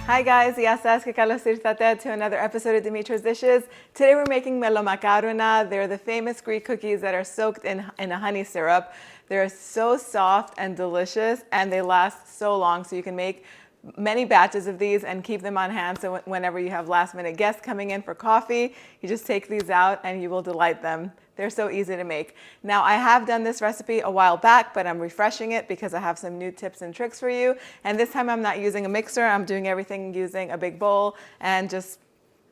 Hi guys, ya sabes que Carlos Tate to another episode of Dimitra's Dishes. Today we're making Melomakarona. They're the famous Greek cookies that are soaked in a honey syrup. They're so soft and delicious, and they last so long, so you can make many batches of these and keep them on hand, so whenever you have last minute guests coming in for coffee, you just take these out and you will delight them. They're so easy to make. Now, I have done this recipe a while back, but I'm refreshing it because I have some new tips and tricks for you. And this time I'm not using a mixer. I'm doing everything using a big bowl and just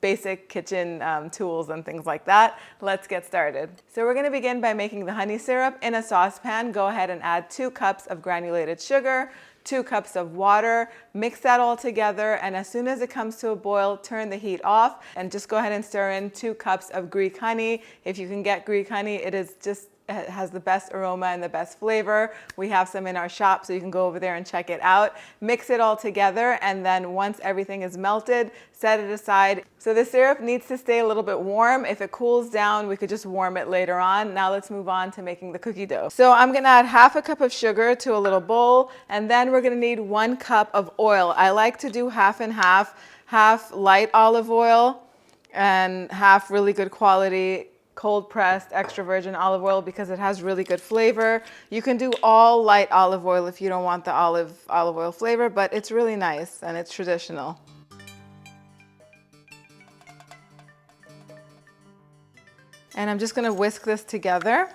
basic kitchen tools and things like that. Let's get started. So we're gonna begin by making the honey syrup. In a saucepan, go ahead and add 2 cups of granulated sugar, 2 cups of water, mix that all together, and as soon as it comes to a boil, turn the heat off and just go ahead and stir in 2 cups of Greek honey. If you can get Greek honey, it has the best aroma and the best flavor. We have some in our shop, so you can go over there and check it out. Mix it all together, and then once everything is melted, set it aside. So the syrup needs to stay a little bit warm. If it cools down, we could just warm it later on. Now let's move on to making the cookie dough. So I'm gonna add half a cup of sugar to a little bowl, and then we're gonna need 1 cup of oil. I like to do half and half light olive oil and half really good quality cold pressed extra virgin olive oil because it has really good flavor. You can do all light olive oil if you don't want the olive oil flavor, but it's really nice and it's traditional. And I'm just gonna whisk this together.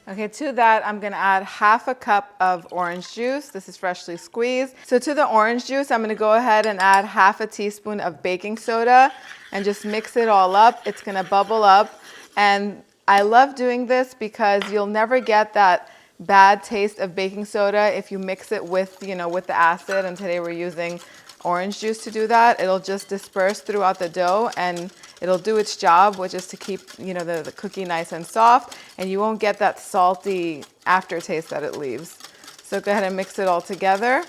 Okay, to that, I'm gonna add half a cup of orange juice. This is freshly squeezed. So to the orange juice, I'm gonna go ahead and add half a teaspoon of baking soda and just mix it all up. It's gonna bubble up. And I love doing this because you'll never get that bad taste of baking soda if you mix it with the acid. And today we're using orange juice to do that. It'll just disperse throughout the dough and it'll do its job, which is to keep the cookie nice and soft, and you won't get that salty aftertaste that it leaves. So go ahead and mix it all together.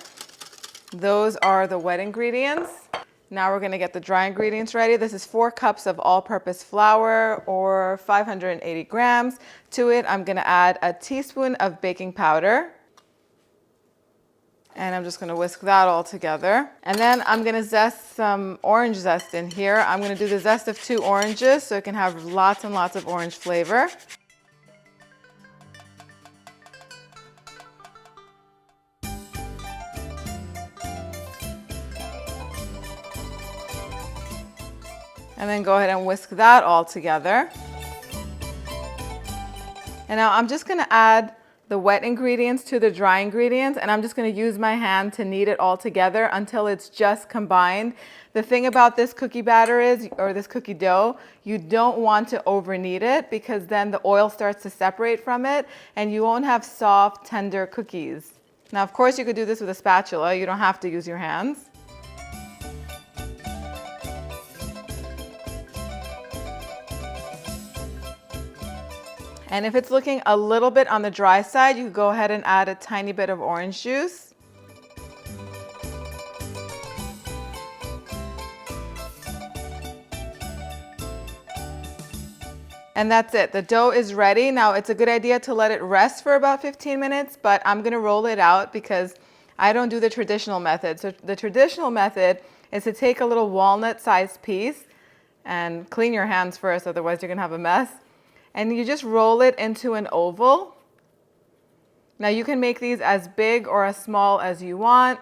Those are the wet ingredients. Now we're gonna get the dry ingredients ready. This is 4 cups of all-purpose flour or 580 grams. To it, I'm gonna add a teaspoon of baking powder. And I'm just gonna whisk that all together. And then I'm gonna zest some orange zest in here. I'm gonna do the zest of 2 oranges so it can have lots and lots of orange flavor. And then go ahead and whisk that all together. And now I'm just gonna add the wet ingredients to the dry ingredients, and I'm just going to use my hand to knead it all together until it's just combined. The thing about this cookie batter or this cookie dough, you don't want to over knead it because then the oil starts to separate from it and you won't have soft, tender cookies. Now, of course, you could do this with a spatula. You don't have to use your hands. And if it's looking a little bit on the dry side, you can go ahead and add a tiny bit of orange juice. And that's it. The dough is ready. Now it's a good idea to let it rest for about 15 minutes, but I'm gonna roll it out because I don't do the traditional method. So the traditional method is to take a little walnut-sized piece and clean your hands first, otherwise you're gonna have a mess. And you just roll it into an oval. Now you can make these as big or as small as you want.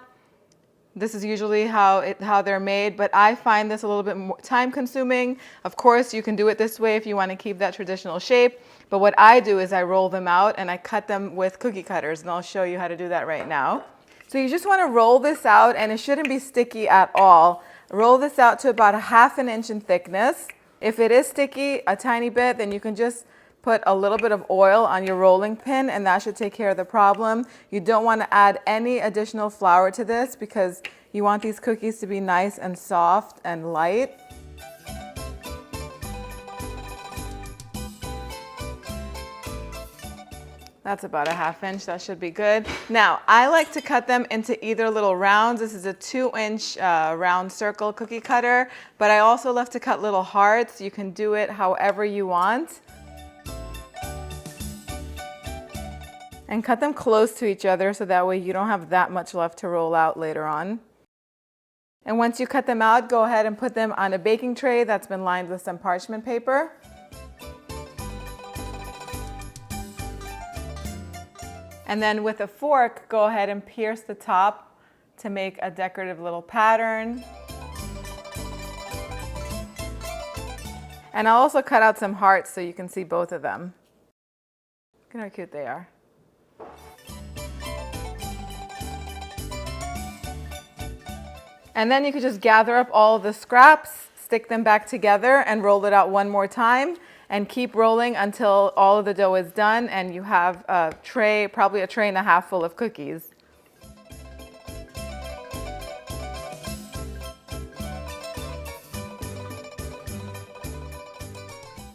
This is usually how they're made, but I find this a little bit more time consuming. Of course, you can do it this way if you want to keep that traditional shape, but what I do is I roll them out and I cut them with cookie cutters, and I'll show you how to do that right now. So you just want to roll this out, and it shouldn't be sticky at all. Roll this out to about 1/2 inch in thickness. If it is sticky a tiny bit, then you can just put a little bit of oil on your rolling pin and that should take care of the problem. You don't want to add any additional flour to this because you want these cookies to be nice and soft and light. That's about 1/2 inch, that should be good. Now, I like to cut them into either little rounds. This is a 2-inch round circle cookie cutter, but I also love to cut little hearts. You can do it however you want. And cut them close to each other so that way you don't have that much left to roll out later on. And once you cut them out, go ahead and put them on a baking tray that's been lined with some parchment paper. And then with a fork, go ahead and pierce the top to make a decorative little pattern. And I'll also cut out some hearts so you can see both of them. Look at how cute they are. And then you could just gather up all of the scraps, stick them back together and roll it out one more time and keep rolling until all of the dough is done and you have a tray, probably a tray and a half full of cookies.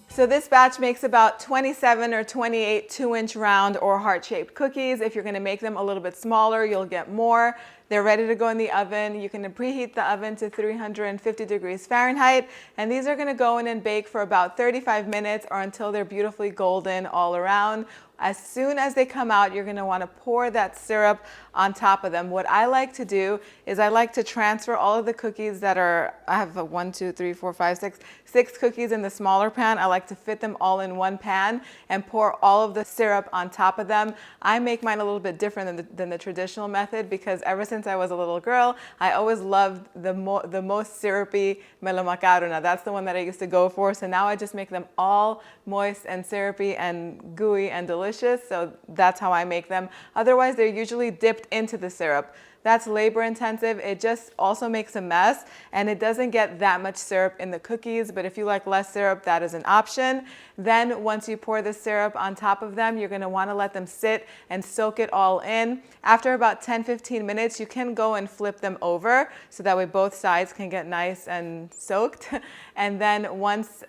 So this batch makes about 27 or 28 2-inch round or heart-shaped cookies. If you're gonna make them a little bit smaller, you'll get more. They're ready to go in the oven. You can preheat the oven to 350 degrees Fahrenheit. And these are gonna go in and bake for about 35 minutes or until they're beautifully golden all around. As soon as they come out, you're gonna wanna pour that syrup on top of them. What I like to do is I like to transfer all of the cookies that are, I have a 1, 2, 3, 4, 5, 6 cookies in the smaller pan. I like to fit them all in one pan and pour all of the syrup on top of them. I make mine a little bit different than the traditional method because ever since I was a little girl, I always loved the most syrupy Melomakarona. That's the one that I used to go for. So now I just make them all moist and syrupy and gooey and delicious. So that's how I make them. Otherwise, they're usually dipped into the syrup. That's labor intensive. It just also makes a mess and it doesn't get that much syrup in the cookies, but if you like less syrup, that is an option. Then once you pour the syrup on top of them, you're gonna wanna let them sit and soak it all in. After about 10-15 minutes, you can go and flip them over so that way both sides can get nice and soaked. And then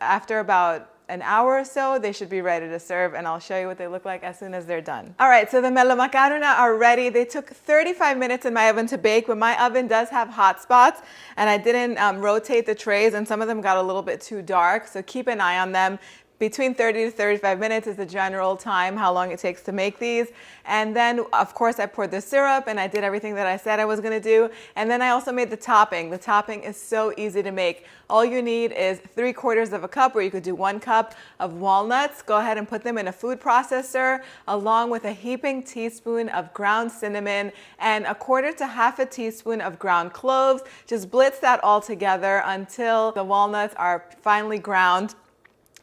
after about an hour or so, they should be ready to serve, and I'll show you what they look like as soon as they're done. All right, so the Melomakarona are ready. They took 35 minutes in my oven to bake, but my oven does have hot spots, and I didn't rotate the trays, and some of them got a little bit too dark, so keep an eye on them. Between 30 to 35 minutes is the general time, how long it takes to make these. And then, of course, I poured the syrup and I did everything that I said I was gonna do. And then I also made the topping. The topping is so easy to make. All you need is 3/4 of a cup, or you could do 1 cup of walnuts. Go ahead and put them in a food processor, along with a heaping teaspoon of ground cinnamon and 1/4 to 1/2 teaspoon of ground cloves. Just blitz that all together until the walnuts are finely ground.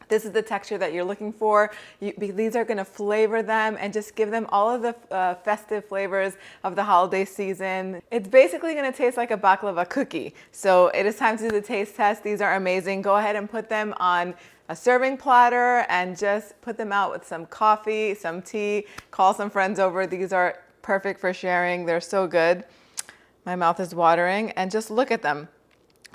This is the texture that you're looking for. These are gonna flavor them and just give them all of the festive flavors of the holiday season. It's basically gonna taste like a baklava cookie. So it is time to do the taste test. These are amazing. Go ahead and put them on a serving platter and just put them out with some coffee, some tea, call some friends over. These are perfect for sharing. They're so good. My mouth is watering, and just look at them.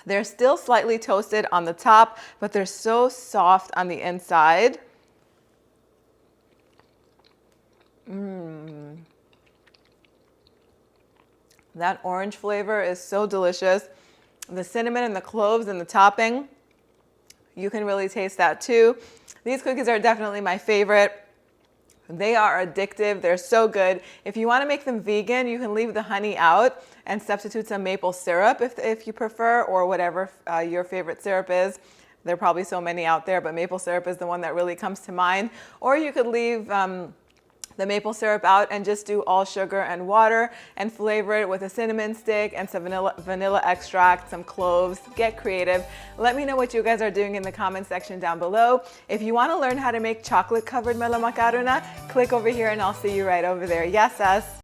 They're still slightly toasted on the top, but they're so soft on the inside. That orange flavor is so delicious. The cinnamon and the cloves and the topping, you can really taste that too. These cookies are definitely my favorite. They are addictive. They're so good. If you want to make them vegan, you can leave the honey out and substitute some maple syrup if you prefer, or whatever your favorite syrup is. There are probably so many out there, but maple syrup is the one that really comes to mind. Or you could leave the maple syrup out and just do all sugar and water and flavor it with a cinnamon stick and some vanilla extract, some cloves. Get creative. Let me know what you guys are doing in the comment section down below. If you want to learn how to make chocolate covered Melomakarona, click over here and I'll see you right over there. Yes, us.